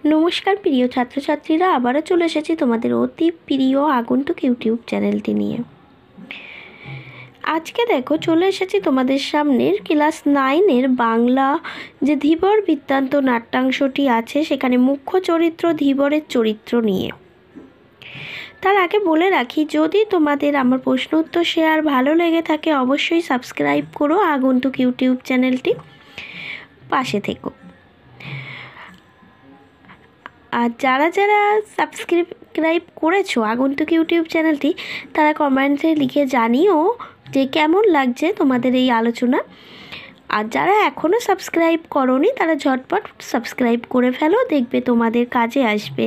নমস্কার প্রিয় ছাত্রছাত্রীরা, আবারও চলে এসেছি তোমাদের অতি প্রিয় আগন্তুক ইউটিউব চ্যানেলটি নিয়ে। আজকে দেখো চলে এসেছি তোমাদের সামনের ক্লাস 9-এর বাংলা যে ধীবর বৃত্তান্ত নাট্যাংশটি আছে সেখানে মুখ্য চরিত্র ধীবরের চরিত্র নিয়ে। তার আগে বলে রাখি, যদি তোমাদের আমার প্রশ্ন উত্তর শেয়ার ভালো লেগে থাকে অবশ্যই সাবস্ক্রাইব করো আগন্তুক ইউটিউব চ্যানেলটি, পাশে থেকো। আর যারা যারা সাবস্ক্রাইব করেছো আগন্তুক ইউটিউব চ্যানেলটি তারা কমেন্টে লিখে জানিও যে কেমন লাগছে তোমাদের এই আলোচনা। আর যারা এখনও সাবস্ক্রাইব করোনি তারা ঝটপট সাবস্ক্রাইব করে ফেলো, দেখবে তোমাদের কাজে আসবে।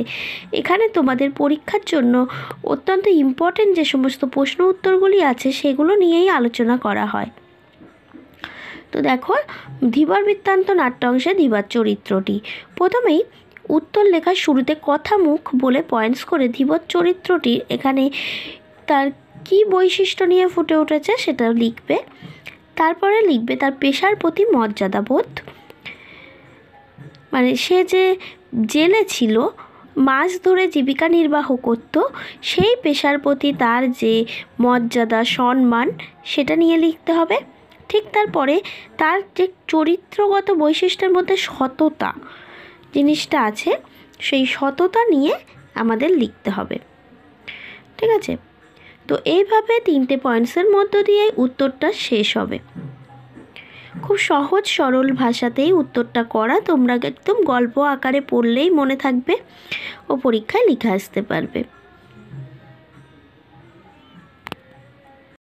এখানে তোমাদের পরীক্ষার জন্য অত্যন্ত ইম্পর্টেন্ট যে সমস্ত প্রশ্ন উত্তরগুলি আছে সেগুলো নিয়েই আলোচনা করা হয়। তো দেখো, ধীবর বৃত্তান্ত নাট্যাংশে ধীবর চরিত্রটি। প্রথমেই উত্তর লেখার শুরুতে কথা মুখ বলে পয়েন্টস করে ধীবর চরিত্রটি এখানে তার কী বৈশিষ্ট্য নিয়ে ফুটে উঠেছে সেটা লিখবে। তারপরে লিখবে তার পেশার প্রতি মর্যাদাবোধ, মানে সে যে জেলে ছিল, মাছ ধরে জীবিকা নির্বাহ করত, সেই পেশার প্রতি তার যে মর্যাদা সম্মান সেটা নিয়ে লিখতে হবে। ঠিক তারপরে তার যে চরিত্রগত বৈশিষ্ট্যের মধ্যে সততা জিনিসটা আছে সেই সততা নিয়ে আমাদের লিখতে হবে। ঠিক আছে, তো এইভাবে 3টে পয়েন্টসের মধ্য দিয়ে উত্তরটা শেষ হবে। খুব সহজ সরল ভাষাতেই উত্তরটা করা, তোমরা একদম গল্প আকারে পড়লেই মনে থাকবে ও পরীক্ষায় লিখে আসতে পারবে।